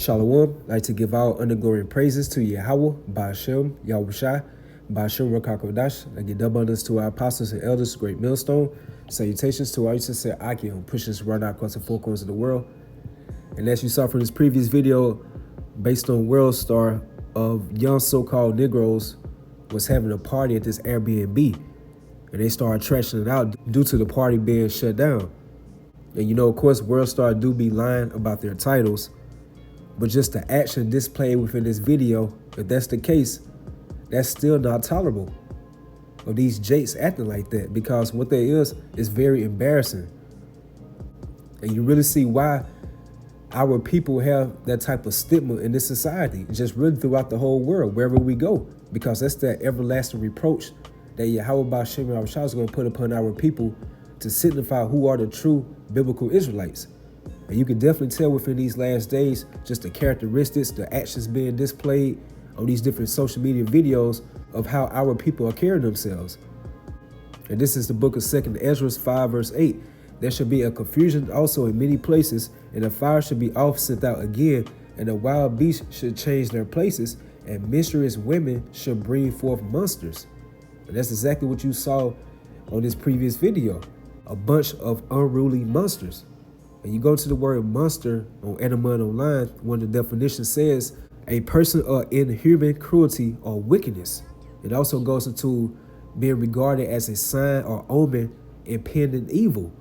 Shalom. I'd like to give all honor, glory, and praises to Yahweh, Ba'ashem, Yahushai, Ba'ashem, Rakakodash. I give double honors to our apostles and elders, great millstone. Salutations to our sincere Akim, pushing us right out across the four corners of the world. And as you saw from this previous video, based on World Star, of young so-called Negroes was having a party at this Airbnb. And they started trashing it out due to the party being shut down. And you know, of course, World Star do be lying about their titles. But just the action displayed within this video, if that's the case, that's still not tolerable of these jakes acting like that, because what there is very embarrassing. And you really see why our people have that type of stigma in this society, just really throughout the whole world, wherever we go, because that's that everlasting reproach that Yahweh Ba'ashem Yahushua is going to put upon our people to signify who are the true biblical Israelites. And you can definitely tell within these last days, just the characteristics, the actions being displayed on these different social media videos of how our people are carrying themselves. And this is the book of 2nd Ezra 5 verse 8. There should be a confusion also in many places, and the fire should be off sent out again, and the wild beasts should change their places, and mysterious women should bring forth monsters. And that's exactly what you saw on this previous video. A bunch of unruly monsters. And you go to the word monster on Edamon Online, one of the definitions says a person of inhuman cruelty or wickedness. It also goes into being regarded as a sign or omen impending evil.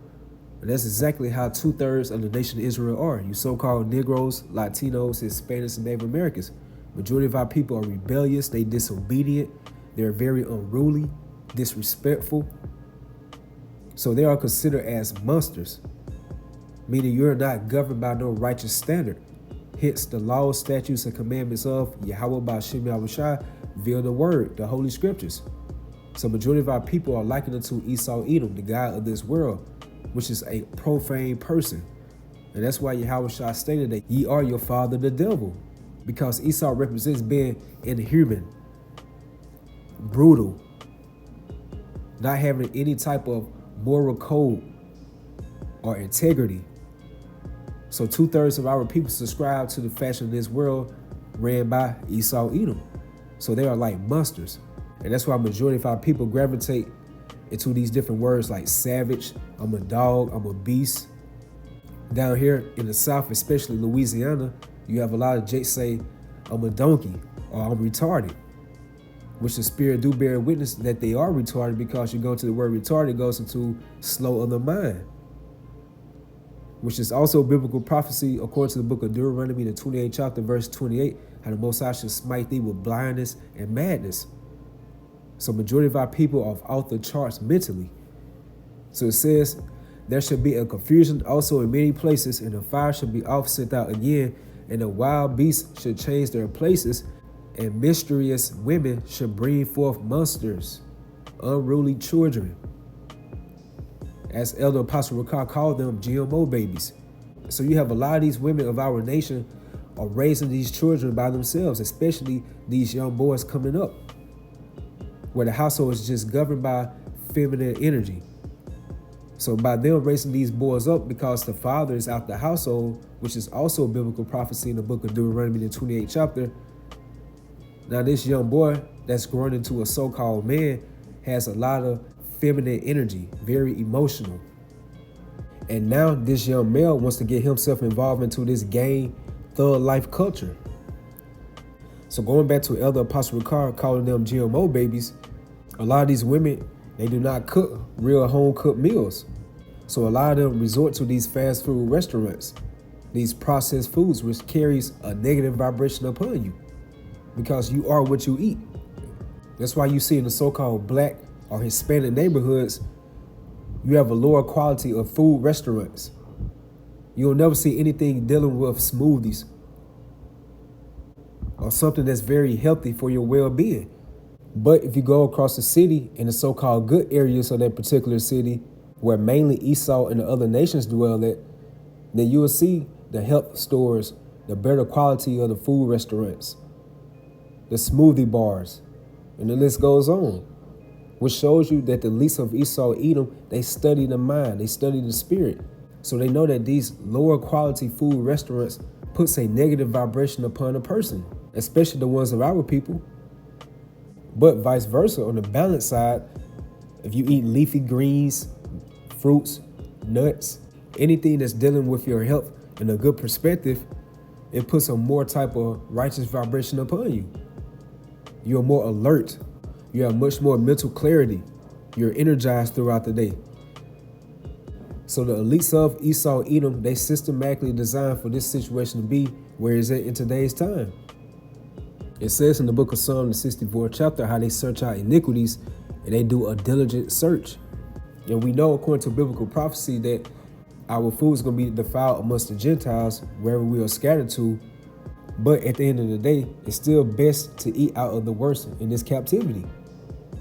And that's exactly how 2/3 of the nation of Israel are. You so-called Negroes, Latinos, Hispanics, and Native Americans. Majority of our people are rebellious, they disobedient, they're very unruly, disrespectful. So they are considered as monsters, meaning you're not governed by no righteous standard. Hence the laws, statutes, and commandments of Yahweh Ba'ashem Yahushua via the word, the holy scriptures. So majority of our people are likened to Esau Edom, the god of this world, which is a profane person. And that's why Yahushua stated that ye are your father the devil, because Esau represents being inhuman, brutal, not having any type of moral code or integrity. So 2/3 of our people subscribe to the fashion of this world ran by Esau Edom. So they are like monsters. And that's why majority of our people gravitate into these different words like savage, I'm a dog, I'm a beast. Down here in the South, especially Louisiana, you have a lot of jakes say, I'm a donkey or I'm retarded, which the spirit do bear witness that they are retarded, because you go to the word retarded, it goes into slow of the mind, which is also biblical prophecy according to the book of Deuteronomy, the 28th chapter, verse 28, how the Most High shall smite thee with blindness and madness. So majority of our people are off the charts mentally. So it says, there should be a confusion also in many places, and the fire should be off sent out again, and the wild beasts should change their places, and mysterious women should bring forth monsters, unruly children. As Elder Apostle Rakar called them, GMO babies. So you have a lot of these women of our nation are raising these children by themselves, especially these young boys coming up, where the household is just governed by feminine energy. So by them raising these boys up, because the father is out the household, which is also biblical prophecy in the book of Deuteronomy, the 28th chapter. Now this young boy that's grown into a so-called man has a lot of feminine energy, very emotional. And now this young male wants to get himself involved into this gang thug life culture. So going back to Elder Apostle Ricard calling them GMO babies, a lot of these women, they do not cook real home-cooked meals. So a lot of them resort to these fast food restaurants, these processed foods, which carries a negative vibration upon you, because you are what you eat. That's why you see in the so-called black or Hispanic neighborhoods, you have a lower quality of food restaurants. You'll never see anything dealing with smoothies or something that's very healthy for your well-being. But if you go across the city in the so-called good areas of that particular city, where mainly Esau and the other nations dwell at, then you will see the health stores, the better quality of the food restaurants, the smoothie bars, and the list goes on, which shows you that the least of Esau Edom, they study the mind, they study the spirit. So they know that these lower quality food restaurants puts a negative vibration upon a person, especially the ones of our people. But vice versa, on the balance side, if you eat leafy greens, fruits, nuts, anything that's dealing with your health in a good perspective, it puts a more type of righteous vibration upon you. You're more alert. You have much more mental clarity. You're energized throughout the day. So the elites of Esau, Edom, they systematically designed for this situation to be where it's at in today's time. It says in the book of Psalm, the 64th chapter, how they search out iniquities and they do a diligent search. And we know, according to biblical prophecy, that our food is going to be defiled amongst the Gentiles wherever we are scattered to. But at the end of the day, it's still best to eat out of the worst in this captivity.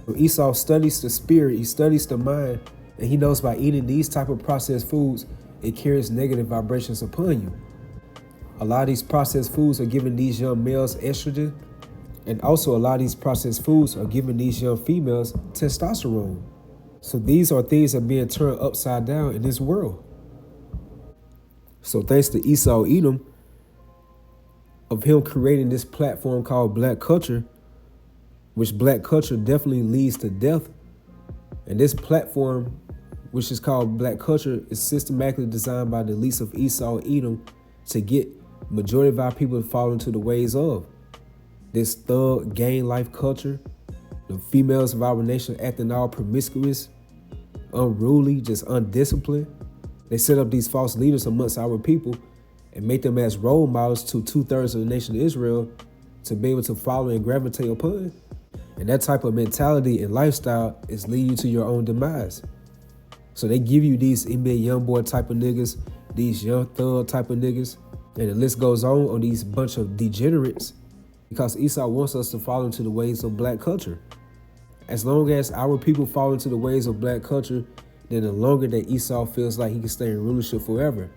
So Esau studies the spirit, he studies the mind, and he knows by eating these type of processed foods, it carries negative vibrations upon you. A lot of these processed foods are giving these young males estrogen, and also a lot of these processed foods are giving these young females testosterone. So these are things that are being turned upside down in this world. So thanks to Esau, Edom, of him creating this platform called black culture, which black culture definitely leads to death. And this platform, which is called black culture, is systematically designed by the elites of Esau, Edom, to get majority of our people to fall into the ways of this thug gang life culture. The females of our nation acting all promiscuous, unruly, just undisciplined. They set up these false leaders amongst our people and make them as role models to 2/3 of the nation of Israel to be able to follow and gravitate upon. And that type of mentality and lifestyle is leading you to your own demise. So they give you these NBA young boy type of niggas, these young thug type of niggas, and the list goes on these bunch of degenerates, because Esau wants us to fall into the ways of black culture. As long as our people fall into the ways of black culture, then the longer that Esau feels like he can stay in rulership forever,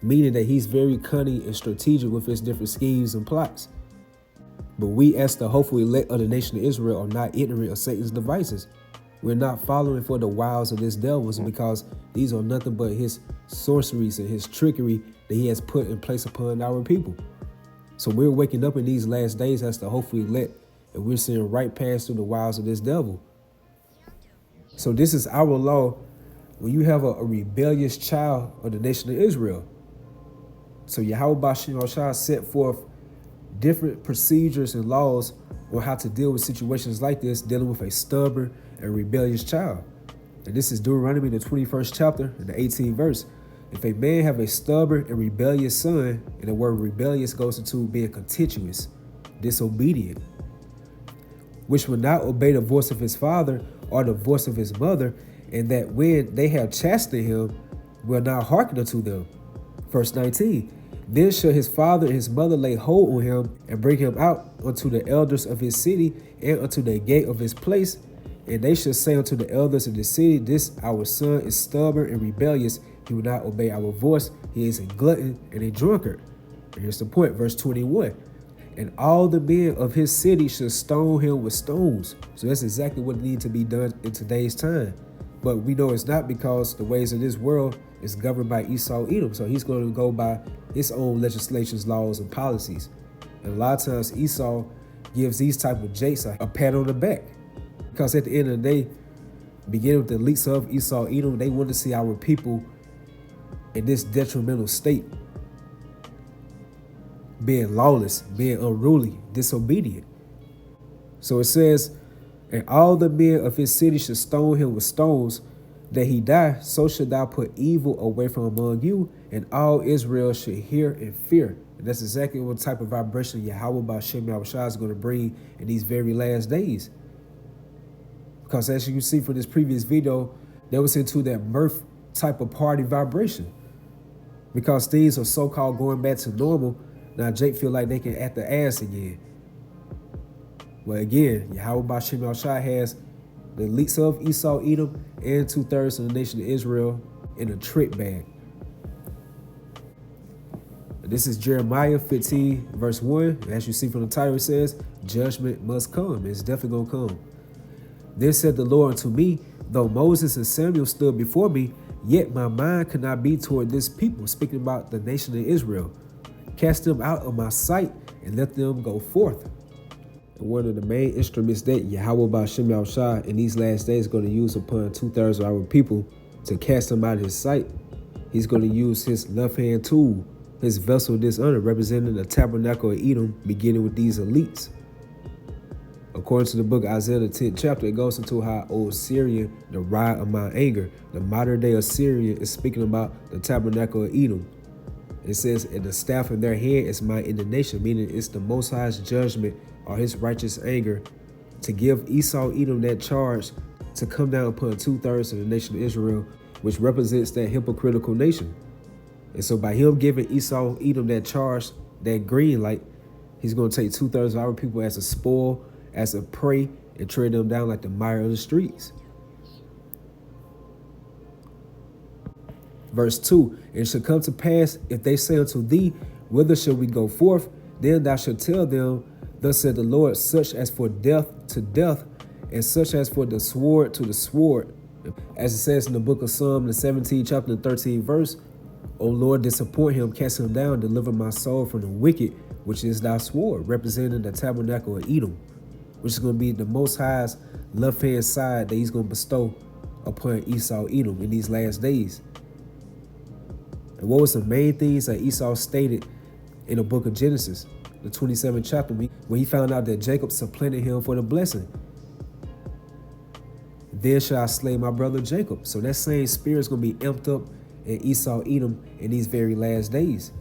meaning that he's very cunning and strategic with his different schemes and plots. But we, as the hopeful elect of the nation of Israel, are not ignorant of Satan's devices. We're not following for the wiles of this devil, because these are nothing but his sorceries and his trickery that he has put in place upon our people. So we're waking up in these last days as the hopeful elect, and we're seeing right past through the wiles of this devil. So this is our law when you have a rebellious child of the nation of Israel. So Yahweh Bashim Shah set forth different procedures and laws on how to deal with situations like this, dealing with a stubborn and rebellious child. And this is Deuteronomy, the 21st chapter, and the 18th verse. If a man have a stubborn and rebellious son, and the word rebellious goes into being contentious, disobedient, which will not obey the voice of his father or the voice of his mother, and that when they have chastened him, will not hearken unto them. Verse 19. Then shall his father and his mother lay hold on him and bring him out unto the elders of his city and unto the gate of his place. And they shall say unto the elders of the city, this our son is stubborn and rebellious. He will not obey our voice. He is a glutton and a drunkard. And here's the point, verse 21. And all the men of his city shall stone him with stones. So that's exactly what needs to be done in today's time. But we know it's not, because the ways of this world is governed by Esau, Edom. So he's going to go by his own legislations, laws, and policies. And a lot of times Esau gives these type of jakes a pat on the back. Because at the end of the day, beginning with the elites of Esau, Edom, they want to see our people in this detrimental state, being lawless, being unruly, disobedient. So it says, and all the men of his city should stone him with stones, that he die. So should thou put evil away from among you, and all Israel should hear and fear. And that's exactly what type of vibration Yahweh Ba'Shem Yahushua is going to bring in these very last days. Because as you can see from this previous video, they was into that mirth type of party vibration. Because things are so-called going back to normal, now Jake feel like they can act the ass again. Well, again, Yahweh Ba'Shem Yahushua has the elites of Esau, Edom, and 2/3 of the nation of Israel in a trick bag. This is Jeremiah 15, verse 1. As you see from the title, it says, judgment must come. It's definitely going to come. Then said the Lord unto me, though Moses and Samuel stood before me, yet my mind could not be toward this people, speaking about the nation of Israel. Cast them out of my sight and let them go forth. And one of the main instruments that Yahweh Ba'Shem Yahushua in these last days is going to use upon 2/3 of our people to cast them out of his sight. He's going to use his left hand tool, his vessel of dishonor, representing the tabernacle of Edom, beginning with these elites. According to the book of Isaiah, the 10th chapter, it goes into how old Syrian, the rod of my anger. The modern day Assyrian is speaking about the tabernacle of Edom. It says, and the staff in their hand is my indignation, meaning it's the Most High's judgment or his righteous anger to give Esau, Edom that charge to come down upon 2/3 of the nation of Israel, which represents that hypocritical nation. And so by him giving Esau, Edom that charge, that green light, he's going to take 2/3 of our people as a spoil, as a prey, and tread them down like the mire of the streets. Verse 2, and it shall come to pass, if they say unto thee, whither shall we go forth? Then thou shalt tell them, thus said the Lord, such as for death to death, and such as for the sword to the sword. As it says in the book of Psalm, the 17th chapter, the 13th verse, O Lord, disappoint him, cast him down, deliver my soul from the wicked, which is thy sword, representing the tabernacle of Edom, which is going to be the Most High's left-hand side that he's going to bestow upon Esau, Edom in these last days. And what was the main things that Esau stated in the book of Genesis, the 27th chapter, when he found out that Jacob supplanted him for the blessing? Then shall I slay my brother Jacob. So that same spirit is going to be amped up in Esau, Edom in these very last days.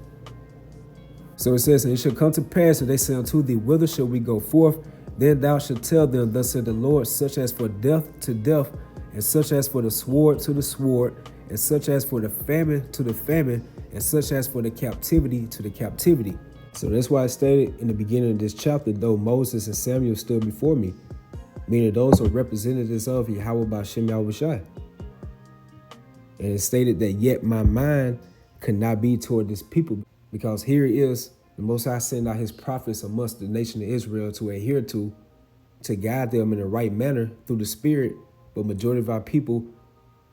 So it says, and it shall come to pass, if they say unto thee, whither shall we go forth? Then thou shalt tell them, thus said the Lord, such as for death to death, and such as for the sword to the sword, and such as for the famine to the famine, and such as for the captivity to the captivity. So that's why I stated in the beginning of this chapter, though Moses and Samuel stood before me, meaning those are representatives of Yahweh Ba'Shem Yahushua. And it stated that yet my mind could not be toward this people, because here it is, the Most High sent out his prophets amongst the nation of Israel to adhere to guide them in the right manner through the Spirit. But majority of our people,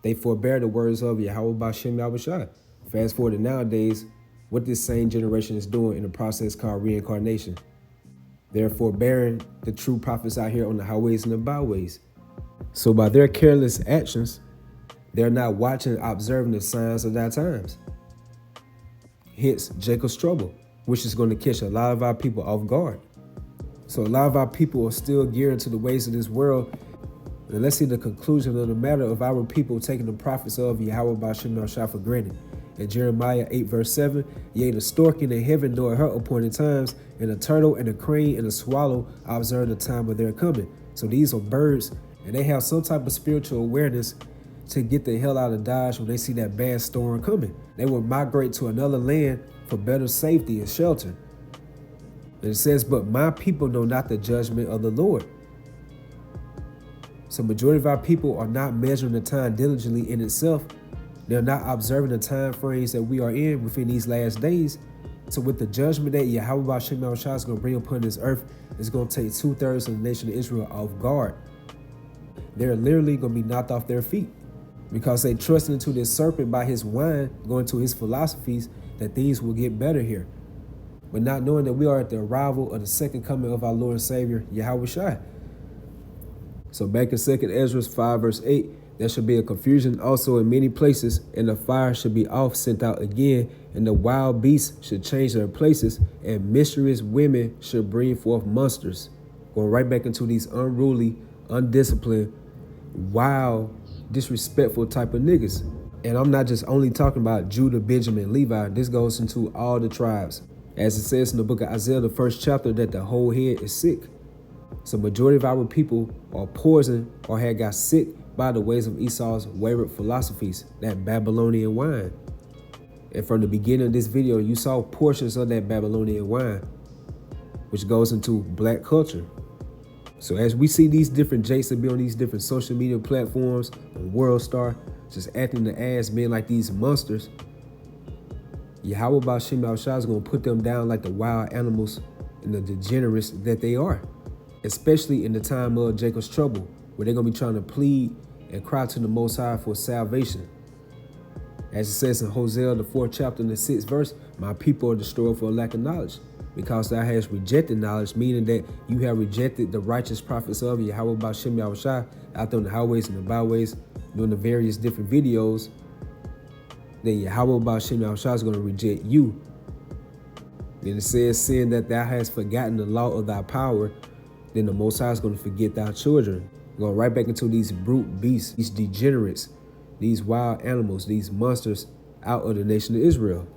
they forbear the words of Yahweh Ba'Shem Yahushua. Fast forward to nowadays, what this same generation is doing in a process called reincarnation. They're forbearing the true prophets out here on the highways and the byways. So by their careless actions, they're not watching, observing the signs of our times. Hence Jacob's trouble, which is going to catch a lot of our people off guard. So a lot of our people are still geared to the ways of this world. And let's see the conclusion of the matter of our people taking the prophets of Yahweh Ba'Shem Yahushua for granted. In Jeremiah 8 verse 7, yea, the stork in the heaven knoweth her appointed times, and the turtle and the crane and the swallow observe the time of their coming. So these are birds, and they have some type of spiritual awareness to get the hell out of Dodge when they see that bad storm coming. They will migrate to another land for better safety and shelter. And it says, but my people know not the judgment of the Lord. So majority of our people are not measuring the time diligently in itself. They're not observing the time frames that we are in within these last days. So with the judgment that Yahweh Ba'Shem Yahushua is going to bring upon this earth, it's going to take 2/3 of the nation of Israel off guard. They're literally going to be knocked off their feet because they trusted into this serpent by his wine, going to his philosophies that things will get better here. But not knowing that we are at the arrival of the second coming of our Lord and Savior, Yahweh Shai. So back in 2nd Ezra 5 verse 8, there shall be a confusion also in many places, and the fire should be off sent out again, and the wild beasts should change their places, and mischievous women should bring forth monsters. Going right back into these unruly, undisciplined, wild, disrespectful type of niggas. And I'm not just only talking about Judah, Benjamin, Levi. This goes into all the tribes. As it says in the book of Isaiah, the 1st chapter, that the whole head is sick. So majority of our people are poisoned or had got sick by the ways of Esau's wayward philosophies, that Babylonian wine. And from the beginning of this video, you saw portions of that Babylonian wine, which goes into black culture. So as we see these different jakes that be on these different social media platforms, and World Star, just acting the ass men like these monsters, Yahweh Ba'Shem Yahushua is going to put them down like the wild animals and the degenerates that they are, especially in the time of Jacob's trouble, where they're going to be trying to plead and cry to the Most High for salvation. As it says in Hosea, the 4th chapter and the 6th verse, my people are destroyed for a lack of knowledge. Because thou hast rejected knowledge, meaning that you have rejected the righteous prophets of Yahweh Ba'Shem Yahushua out there on the highways and the byways, doing the various different videos, then Yahweh Ba'Shem Yahushua is going to reject you. Then it says, seeing that thou hast forgotten the law of thy power, then the Most High is going to forget thy children. Going right back into these brute beasts, these degenerates, these wild animals, these monsters out of the nation of Israel.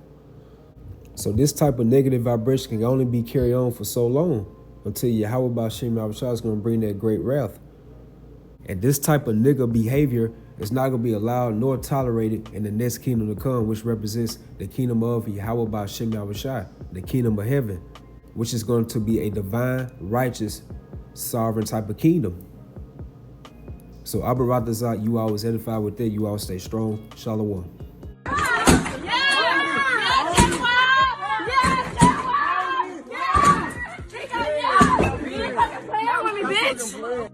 So this type of negative vibration can only be carried on for so long until Yahweh Ba'Shem Yahushua is going to bring that great wrath. And this type of nigger behavior is not going to be allowed nor tolerated in the next kingdom to come, which represents the kingdom of Yahweh Ba'Shem Yahushua, the kingdom of heaven, which is going to be a divine, righteous, sovereign type of kingdom. So Abba Ratazat, you always edified with that. You all stay strong. Shalom. Bitch!